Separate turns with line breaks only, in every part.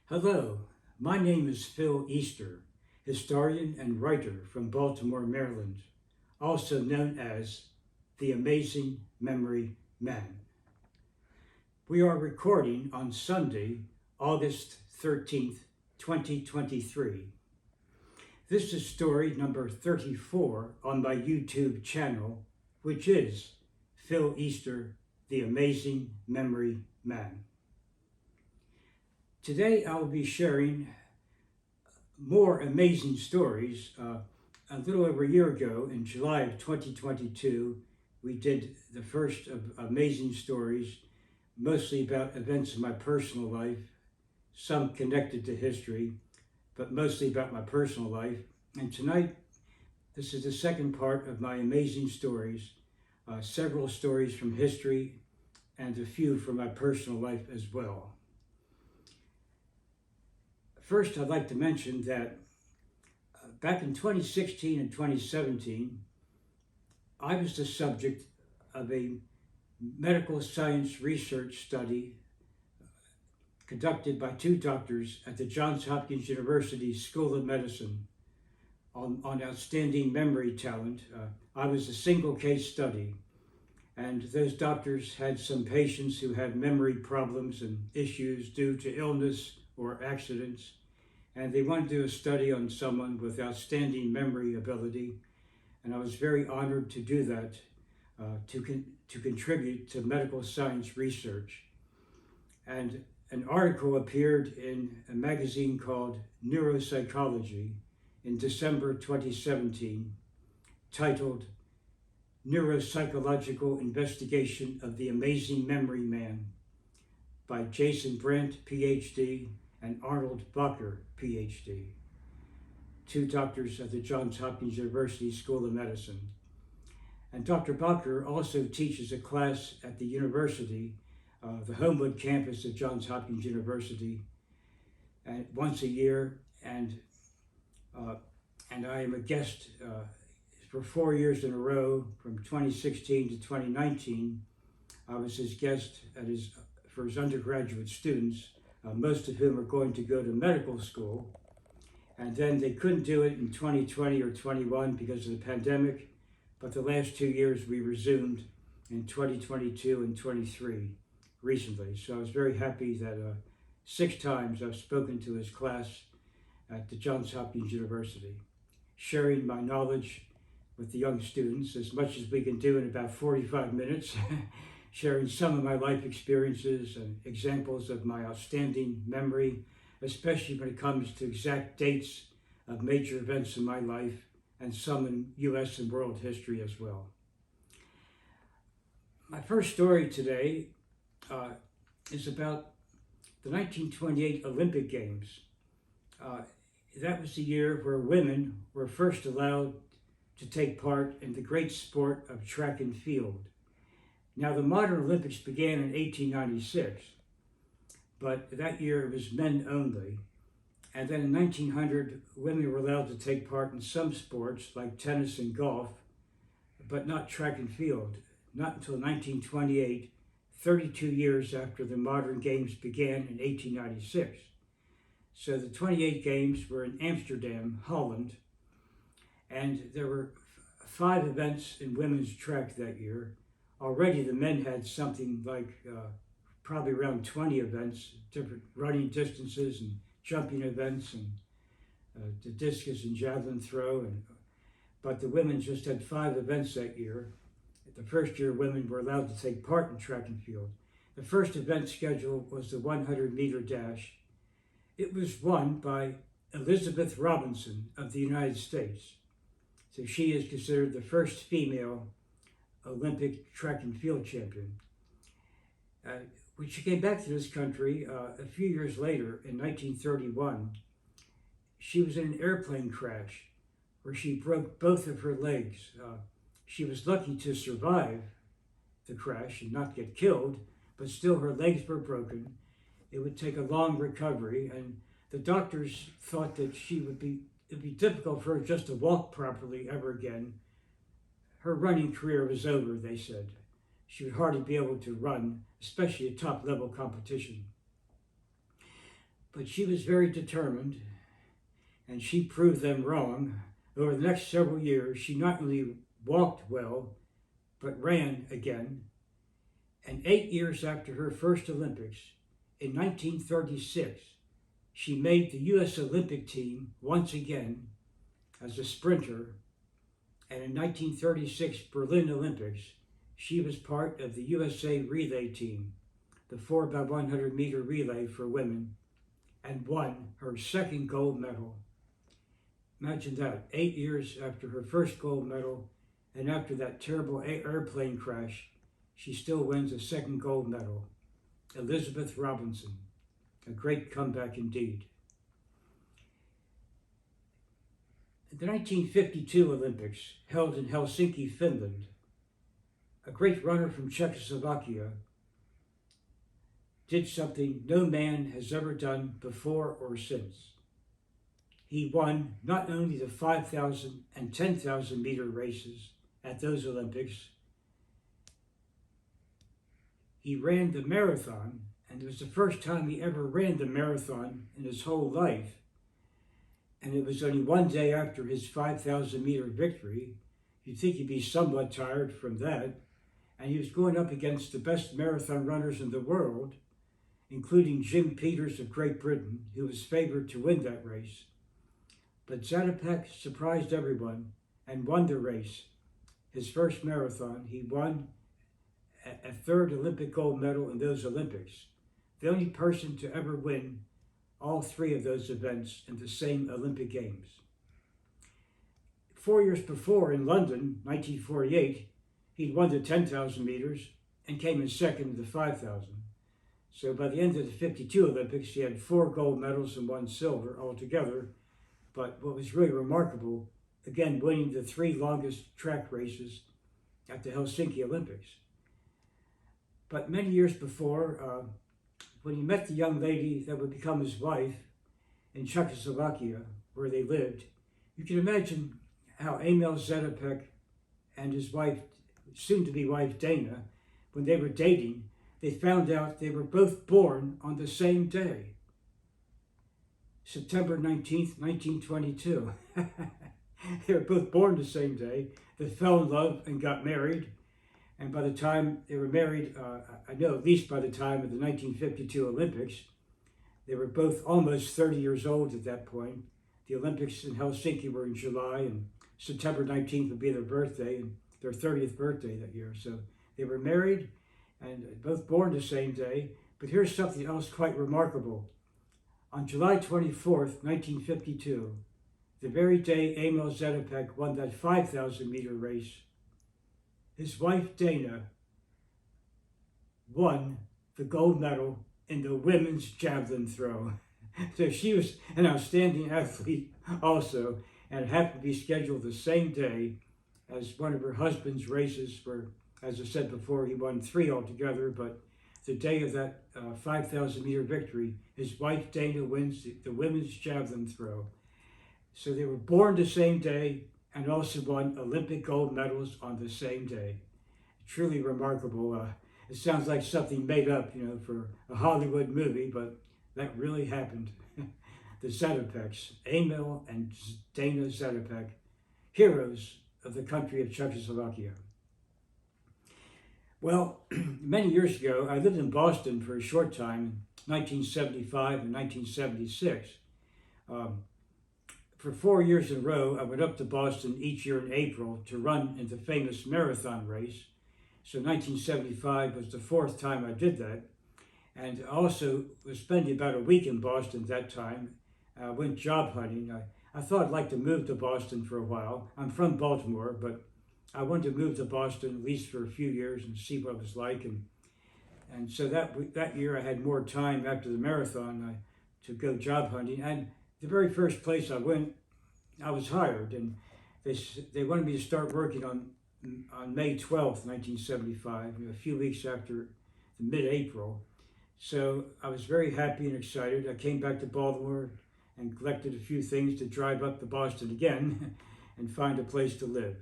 Hello, my name is Phil Easter, historian and writer from Baltimore, Maryland, also known as the Amazing Memory Man. We are recording on Sunday, August 13th, 2023. This is story number 34 on my YouTube channel, which is Phil Easter, the Amazing Memory Man. Today I'll be sharing more amazing stories. A little over a year ago, in July of 2022, we did the first of amazing stories, mostly about events in my personal life, some connected to history, but mostly about my personal life. And tonight, this is the second part of my amazing stories, several stories from history and a few from my personal life as well. First, I'd like to mention that back in 2016 and 2017, I was the subject of a medical science research study conducted by two doctors at the Johns Hopkins University School of Medicine on outstanding memory talent. I was a single case study, and those doctors had some patients who had memory problems and issues due to illness or accidents, and they wanted to do a study on someone with outstanding memory ability, and I was very honored to do that, to contribute to medical science research. And an article appeared in a magazine called Neuropsychology in December 2017, titled Neuropsychological Investigation of the Amazing Memory Man by Jason Brandt, PhD, and Arnold Bakker, PhD, two doctors at the Johns Hopkins University School of Medicine. And Dr. Bakker also teaches a class at the university, the Homewood campus of Johns Hopkins University, once a year, and I am a guest for 4 years in a row, from 2016 to 2019. I was his guest for his undergraduate students, most of whom are going to go to medical school. And then they couldn't do it in 2020 or 21 because of the pandemic, but the last 2 years we resumed in 2022 and 23 recently. So I was very happy that 6 times I've spoken to his class at the Johns Hopkins University, sharing my knowledge with the young students as much as we can do in about 45 minutes, sharing some of my life experiences and examples of my outstanding memory, especially when it comes to exact dates of major events in my life and some in U.S. and world history as well. My first story today is about the 1928 Olympic Games. That was the year where women were first allowed to take part in the great sport of track and field. Now, the modern Olympics began in 1896, but that year it was men only. And then in 1900, women were allowed to take part in some sports like tennis and golf, but not track and field, not until 1928, 32 years after the modern games began in 1896. So the 28 games were in Amsterdam, Holland, and there were 5 events in women's track that year. Already the men had something like probably around 20 events, different running distances and jumping events, and the discus and javelin throw. But the women just had 5 events that year. The first year women were allowed to take part in track and field. The first event scheduled was the 100-meter dash. It was won by Elizabeth Robinson of the United States. So she is considered the first female Olympic track and field champion. When she came back to this country a few years later, in 1931, she was in an airplane crash where she broke both of her legs. She was lucky to survive the crash and not get killed, but still her legs were broken. It would take a long recovery, and the doctors thought that it'd be difficult for her just to walk properly ever again. Her running career was over, they said. She would hardly be able to run, especially at top-level competition. But she was very determined, and she proved them wrong. Over the next several years, she not only walked well, but ran again. And 8 years after her first Olympics, in 1936, she made the U.S. Olympic team once again as a sprinter. And in 1936 Berlin Olympics, she was part of the USA relay team, the 4x100 meter relay for women, and won her second gold medal. Imagine that, 8 years after her first gold medal, and after that terrible airplane crash, she still wins a second gold medal. Elizabeth Robinson, a great comeback indeed. At the 1952 Olympics, held in Helsinki, Finland, a great runner from Czechoslovakia did something no man has ever done before or since. He won not only the 5,000 and 10,000 meter races at those Olympics, he ran the marathon, and it was the first time he ever ran the marathon in his whole life. And it was only one day after his 5,000 meter victory. You'd think he'd be somewhat tired from that. And he was going up against the best marathon runners in the world, including Jim Peters of Great Britain, who was favored to win that race. But Zatopek surprised everyone and won the race. His first marathon, he won a third Olympic gold medal in those Olympics. The only person to ever win all three of those events in the same Olympic Games. 4 years before, in London, 1948, he'd won the 10,000 meters and came in second in the 5,000. So by the end of the 52 Olympics, he had 4 gold medals and 1 silver altogether. But what was really remarkable, again, winning the 3 longest track races at the Helsinki Olympics. But many years before, when he met the young lady that would become his wife in Czechoslovakia, where they lived, you can imagine how Emil Zatopek and his wife, soon-to-be wife Dana, when they were dating, they found out they were both born on the same day, September 19th, 1922. They were both born the same day. They fell in love and got married. And by the time they were married, I know at least by the time of the 1952 Olympics, they were both almost 30 years old at that point. The Olympics in Helsinki were in July, and September 19th would be their birthday, and their 30th birthday that year. So they were married and both born the same day. But here's something else quite remarkable. On July 24th, 1952, the very day Emil Zatopek won that 5,000 meter race, his wife Dana won the gold medal in the women's javelin throw. So she was an outstanding athlete also, and it happened to be scheduled the same day as one of her husband's races, where, as I said before, he won 3 altogether, but the day of that 5,000 meter victory, his wife Dana wins the women's javelin throw. So they were born the same day and also won Olympic gold medals on the same day. Truly remarkable. It sounds like something made up, for a Hollywood movie, but that really happened. The Zatopeks, Emil and Dana Zatopek, heroes of the country of Czechoslovakia. Well, many years ago, I lived in Boston for a short time, 1975 and 1976. For 4 years in a row, I went up to Boston each year in April to run in the famous marathon race. So 1975 was the 4th time I did that. And I also was spending about a week in Boston at that time. I went job hunting. I thought I'd like to move to Boston for a while. I'm from Baltimore, but I wanted to move to Boston at least for a few years and see what it was like. And so that year I had more time after the marathon to go job hunting. And the very first place I went, I was hired, and they wanted me to start working on May 12th, 1975, a few weeks after mid-April. So I was very happy and excited. I came back to Baltimore and collected a few things to drive up to Boston again and find a place to live.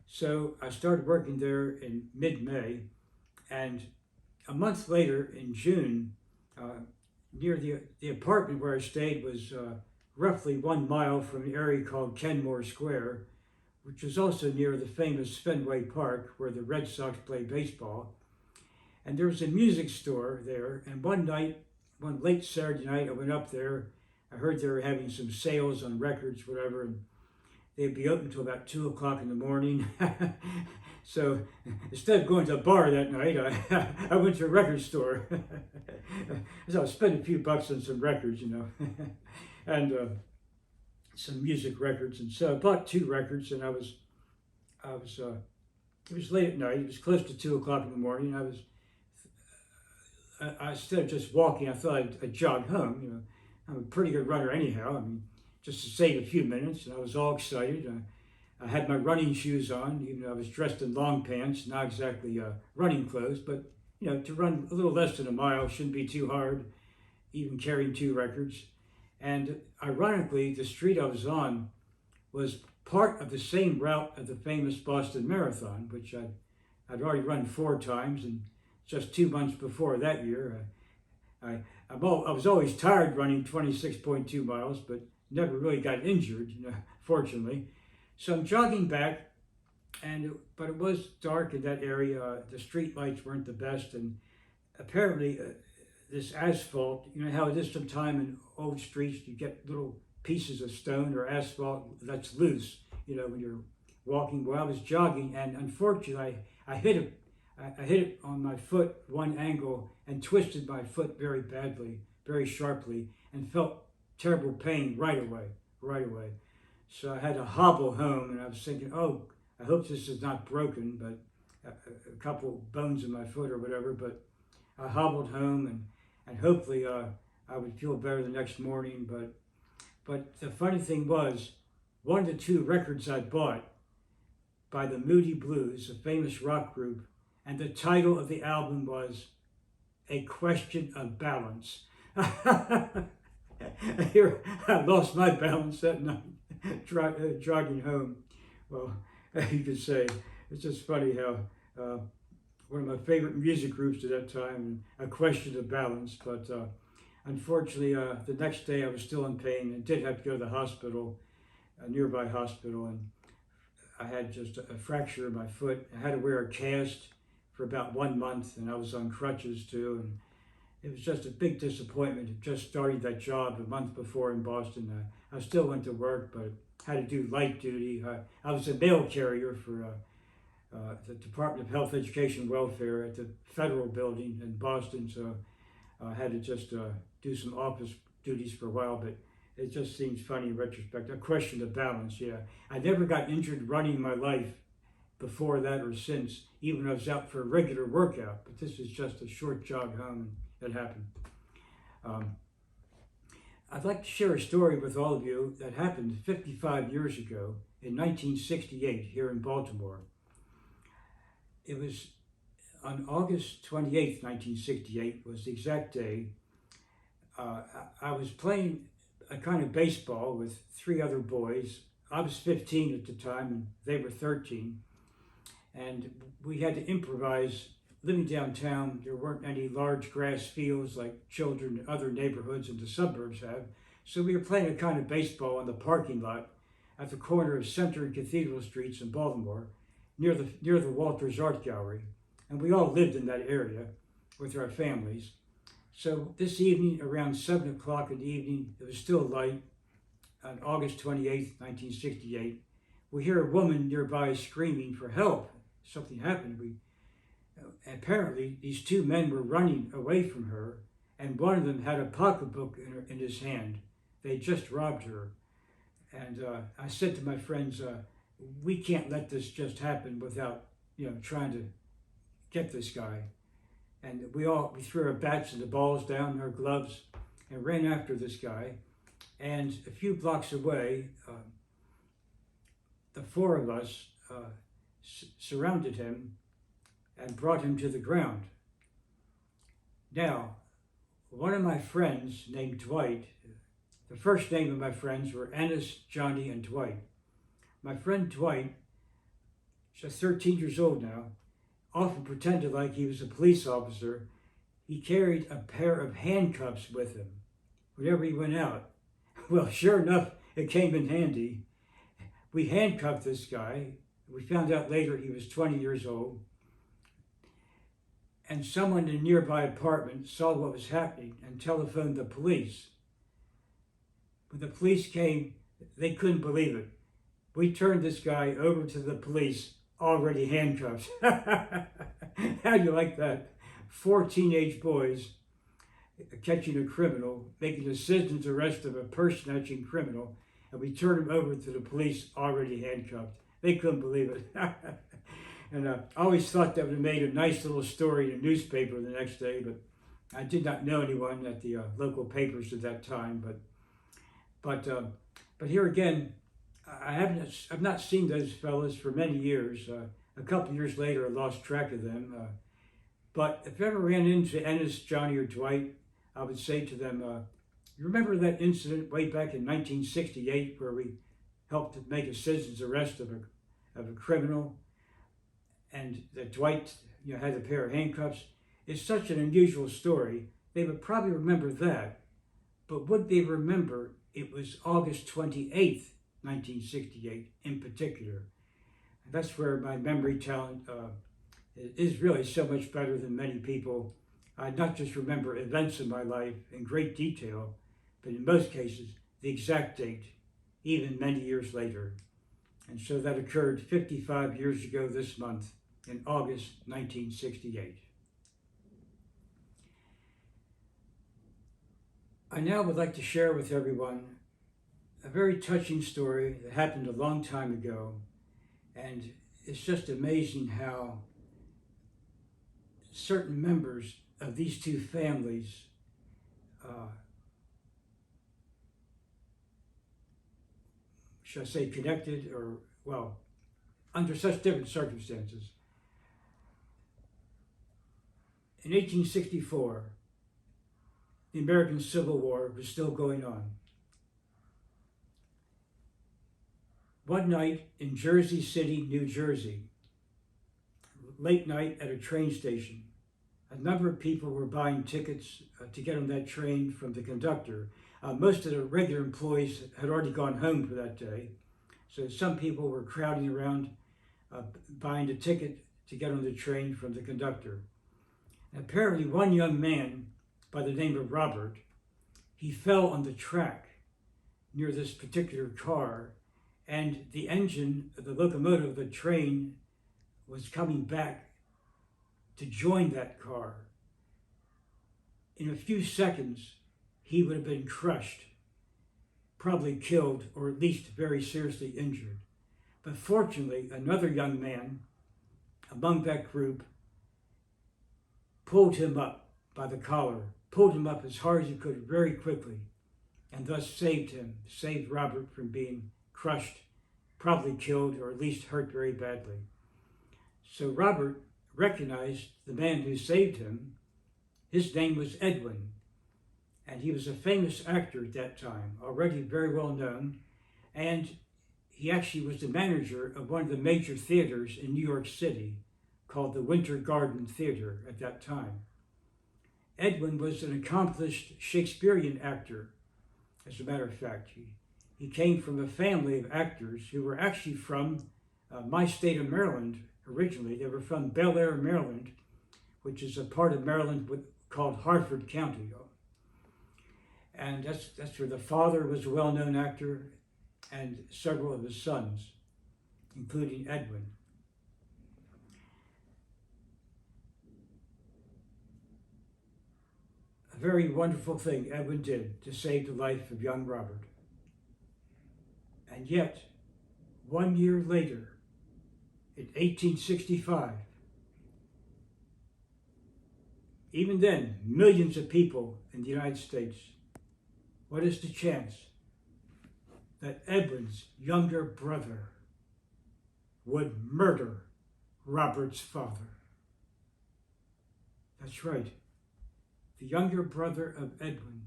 So I started working there in mid-May, and a month later, in June, near the apartment where I stayed was roughly 1 mile from an area called Kenmore Square, which was also near the famous Fenway Park where the Red Sox play baseball. And there was a music store there. And one late Saturday night, I went up there. I heard they were having some sales on records, whatever, and they'd be open until about 2 o'clock in the morning. So instead of going to a bar that night, I went to a record store. So I spent a few bucks on some records, and some music records. And so I bought 2 records, and it was late at night. It was close to 2 o'clock in the morning. I instead of just walking, I thought I'd jog home. I'm a pretty good runner anyhow. I mean, just to save a few minutes, and I was all excited. I had my running shoes on, even though I was dressed in long pants, not exactly running clothes, but to run a little less than a mile shouldn't be too hard, even carrying 2 records. And ironically, the street I was on was part of the same route of the famous Boston Marathon, which I'd already run 4 times, and just 2 months before that year, I was always tired running 26.2 miles, but never really got injured, fortunately. So I'm jogging back, but it was dark in that area. The street lights weren't the best, and apparently this asphalt, how it is sometimes in old streets, you get little pieces of stone or asphalt that's loose, when you're walking. Well, I was jogging, and unfortunately, I hit it on my foot, one angle, and twisted my foot very badly, very sharply, and felt terrible pain right away. So I had to hobble home, and I was thinking, oh, I hope this is not broken, but a couple bones in my foot or whatever. But I hobbled home, and hopefully I would feel better the next morning. But the funny thing was, one of the 2 records I bought by the Moody Blues, a famous rock group, and the title of the album was A Question of Balance. Here, I lost my balance that night, jogging home. Well, you could say, it's just funny how one of my favorite music groups at that time, A Question of Balance, but unfortunately, the next day I was still in pain and did have to go to the hospital, a nearby hospital, and I had just a fracture in my foot. I had to wear a cast for about 1 month, and I was on crutches too, and it was just a big disappointment. Just starting that job a month before in Boston. I still went to work, but had to do light duty. I was a mail carrier for the Department of Health, Education, and Welfare at the federal building in Boston, so I had to just do some office duties for a while, but it just seems funny in retrospect. A question of balance, yeah. I never got injured running in my life before that or since, even when I was out for a regular workout, but this is just a short jog home, and it happened. I'd like to share a story with all of you that happened 55 years ago in 1968 here in Baltimore. It was on August 28th, 1968 was the exact day. I was playing a kind of baseball with 3 other boys. I was 15 at the time, and they were 13. And we had to improvise. Living downtown, there weren't any large grass fields like children in other neighborhoods in the suburbs have. So we were playing a kind of baseball in the parking lot at the corner of Center and Cathedral Streets in Baltimore, near the Walters Art Gallery. And we all lived in that area with our families. So this evening, around 7 o'clock in the evening, it was still light, on August 28th, 1968, we hear a woman nearby screaming for help. Something happened. Apparently, these 2 men were running away from her, and one of them had a pocketbook in his hand. They just robbed her. And I said to my friends, we can't let this just happen without, trying to get this guy. And we threw our bats and the balls down, our gloves, and ran after this guy. And a few blocks away, the 4 of us surrounded him and brought him to the ground. Now, one of my friends named Dwight, the first name of my friends were Ennis, Johnny, and Dwight. My friend Dwight, just 13 years old now, often pretended like he was a police officer. he carried a pair of handcuffs with him whenever he went out. Well, sure enough, it came in handy. We handcuffed this guy. We found out later he was 20 years old. And someone in a nearby apartment saw what was happening and telephoned the police. When the police came, they couldn't believe it. We turned this guy over to the police, already handcuffed. How do you like that? 4 teenage boys catching a criminal, making a citizen's arrest of a purse-snatching criminal, and we turned him over to the police, already handcuffed. They couldn't believe it. And I always thought that would have made a nice little story in a newspaper the next day, but I did not know anyone at the local papers at that time. But here again, I've not seen those fellas for many years. A couple of years later, I lost track of them. But if I ever ran into Ennis, Johnny, or Dwight, I would say to them, you remember that incident way back in 1968 where we helped to make a citizen's arrest of a criminal, and that Dwight had a pair of handcuffs? It's such an unusual story. They would probably remember that, but would they remember it was August 28th, 1968 in particular? That's where my memory talent is really so much better than many people. I not just remember events in my life in great detail, but in most cases, the exact date, even many years later. And so that occurred 55 years ago this month, in August 1968. I now would like to share with everyone a very touching story that happened a long time ago, and it's just amazing how certain members of these two families should I say connected, or, well, under such different circumstances. In 1864, the American Civil War was still going on. One night in Jersey City, New Jersey, late night at a train station, a number of people were buying tickets to get on that train from the conductor. Most of the regular employees had already gone home for that day, so some people were crowding around buying a ticket to get on the train from the conductor. And apparently one young man by the name of Robert, he fell on the track near this particular car, and the engine, the locomotive of the train, was coming back to join that car. In a few seconds, he would have been crushed, probably killed, or at least very seriously injured. But fortunately, another young man among that group pulled him up by the collar, pulled him up as hard as he could very quickly, and thus saved Robert from being crushed, probably killed, or at least hurt very badly. So Robert recognized the man who saved him. His name was Edwin, and he was a famous actor at that time, already very well known, and he actually was the manager of one of the major theaters in New York City called the Winter Garden Theater at that time. Edwin was an accomplished Shakespearean actor, as a matter of fact. He came from a family of actors who were actually from my state of Maryland originally. They were from Bel Air, Maryland, which is a part of Maryland called Harford County. And that's where the father was a well-known actor, and several of his sons, including Edwin. A very wonderful thing Edwin did to save the life of young Robert. And yet, 1 year later, in 1865, even then, millions of people in the United States, what is the chance that Edwin's younger brother would murder Robert's father? That's right. The younger brother of Edwin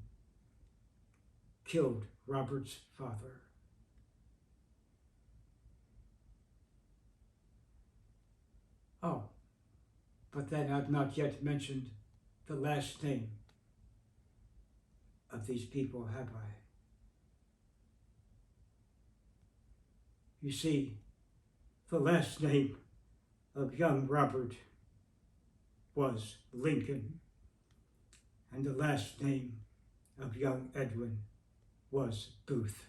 killed Robert's father. Oh, but then I've not yet mentioned the last name of these people have I? You see, the last name of young Robert was Lincoln, and the last name of young Edwin was Booth.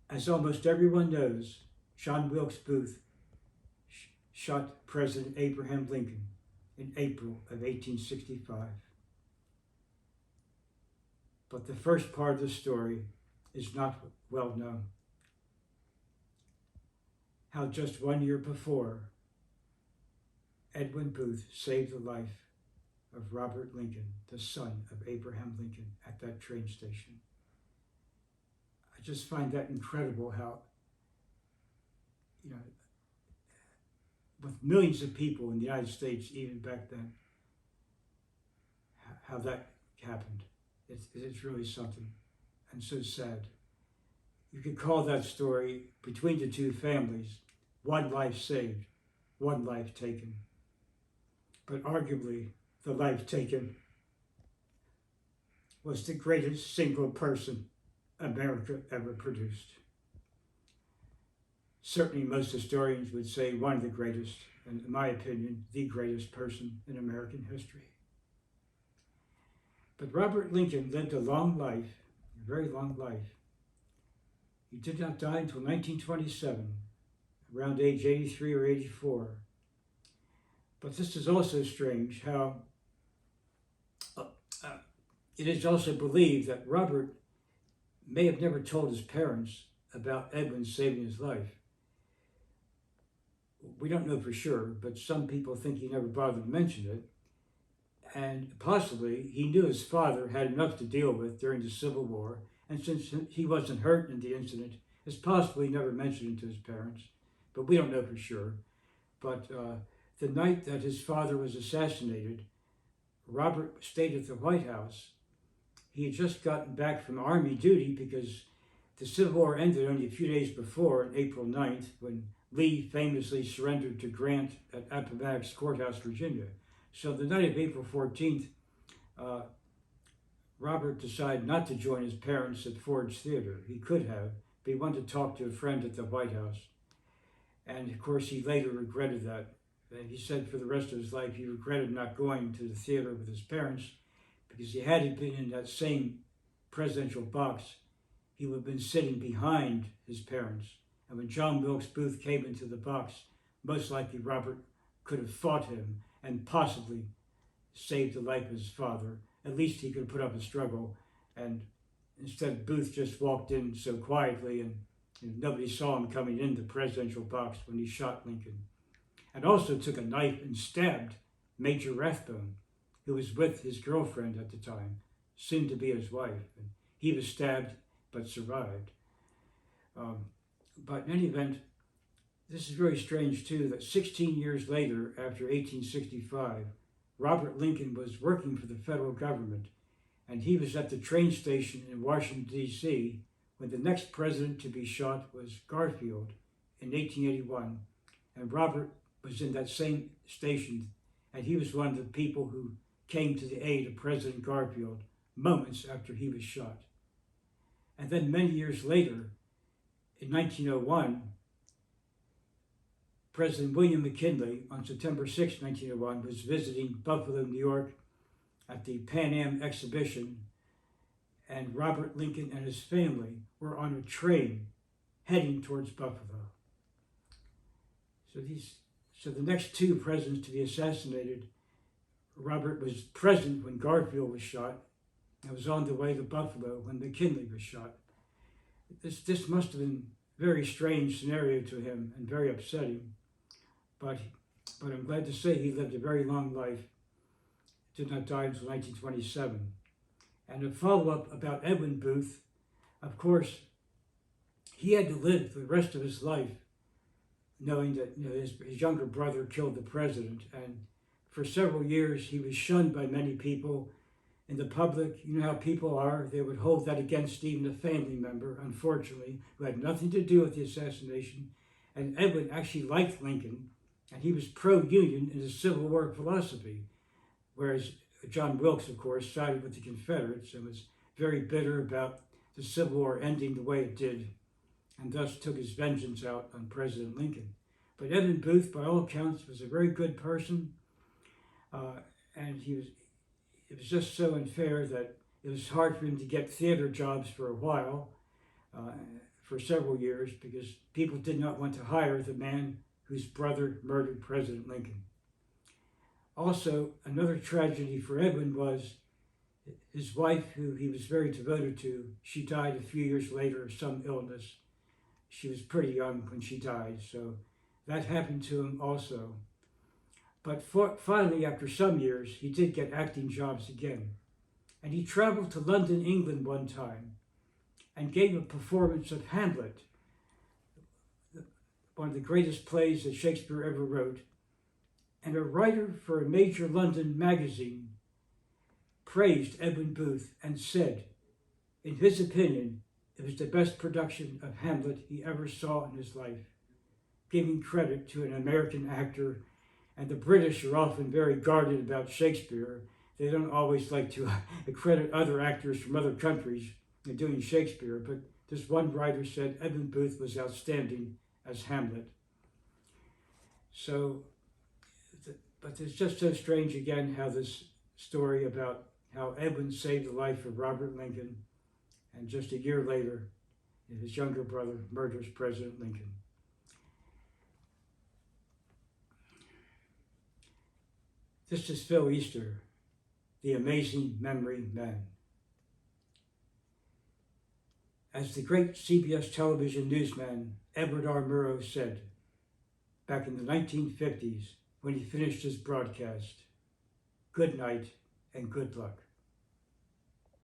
As almost everyone knows, John Wilkes Booth shot President Abraham Lincoln in April of 1865. But the first part of the story is not well known. How just 1 year before, Edwin Booth saved the life of Robert Lincoln, the son of Abraham Lincoln, at that train station. I just find that incredible how, with millions of people in the United States, even back then, how that happened. It's really something, and so sad. You could call that story, between the two families, one life saved, one life taken. But arguably, the life taken was the greatest single person America ever produced. Certainly most historians would say one of the greatest, and in my opinion, the greatest person in American history. But Robert Lincoln lived a long life, a very long life. He did not die until 1927, around age 83 or 84. But this is also strange how it is also believed that Robert may have never told his parents about Edwin saving his life. We don't know for sure, but some people think he never bothered to mention it. And possibly he knew his father had enough to deal with during the Civil War, and since he wasn't hurt in the incident, it's possible he never mentioned it to his parents, but we don't know for sure. But the night that his father was assassinated, Robert stayed at the White House. He had just gotten back from Army duty because the Civil War ended only a few days before, on April 9th, when Lee famously surrendered to Grant at Appomattox Courthouse, Virginia. So the night of April 14th, Robert decided not to join his parents at Ford's Theater. He could have, but he wanted to talk to a friend at the White House. And of course, he later regretted that. And he said for the rest of his life, he regretted not going to the theater with his parents, because had he been in that same presidential box, he would have been sitting behind his parents. And when John Wilkes Booth came into the box, most likely Robert could have fought him and possibly saved the life of his father. At least he could have put up a struggle. And instead, Booth just walked in so quietly, and nobody saw him coming in the presidential box when he shot Lincoln. And also took a knife and stabbed Major Rathbone, who was with his girlfriend at the time, soon to be his wife. And he was stabbed but survived. But in any event, this is very strange too, that 16 years later, after 1865, Robert Lincoln was working for the federal government, and he was at the train station in Washington, D.C., when the next president to be shot was Garfield in 1881, and Robert was in that same station, and he was one of the people who came to the aid of President Garfield moments after he was shot. And then many years later, in 1901, President William McKinley, on September 6, 1901, was visiting Buffalo, New York at the Pan Am exhibition, and Robert Lincoln and his family were on a train heading towards Buffalo. So the next two presidents to be assassinated, Robert was present when Garfield was shot and was on the way to Buffalo when McKinley was shot. This must have been a very strange scenario to him and very upsetting. But I'm glad to say he lived a very long life, did not die until 1927. And a follow-up about Edwin Booth, of course, he had to live the rest of his life knowing that his younger brother killed the president. And for several years, he was shunned by many people in the public. You know how people are. They would hold that against even a family member, unfortunately, who had nothing to do with the assassination. And Edwin actually liked Lincoln, and he was pro-Union in his Civil War philosophy. whereas John Wilkes, of course, sided with the Confederates and was very bitter about the Civil War ending the way it did, and thus took his vengeance out on President Lincoln. But Edmund Booth, by all accounts, was a very good person, and it was just so unfair that it was hard for him to get theater jobs for a while, for several years, because people did not want to hire the man whose brother murdered President Lincoln. Also, another tragedy for Edwin was his wife, who he was very devoted to. She died a few years later of some illness. She was pretty young when she died, so that happened to him also. But finally, after some years, he did get acting jobs again. And he traveled to London, England one time and gave a performance of Hamlet, one of the greatest plays that Shakespeare ever wrote. And a writer for a major London magazine praised Edwin Booth and said, in his opinion, it was the best production of Hamlet he ever saw in his life, giving credit to an American actor. And the British are often very guarded about Shakespeare. They don't always like to credit other actors from other countries in doing Shakespeare, but this one writer said Edmund Booth was outstanding as Hamlet. So, but it's just so strange again how this story about how Edwin saved the life of Robert Lincoln, and just a year later, his younger brother murders President Lincoln. This is Phil Easter, the Amazing Memory Man. As the great CBS television newsman Edward R. Murrow said back in the 1950s when he finished his broadcast, good night and good luck.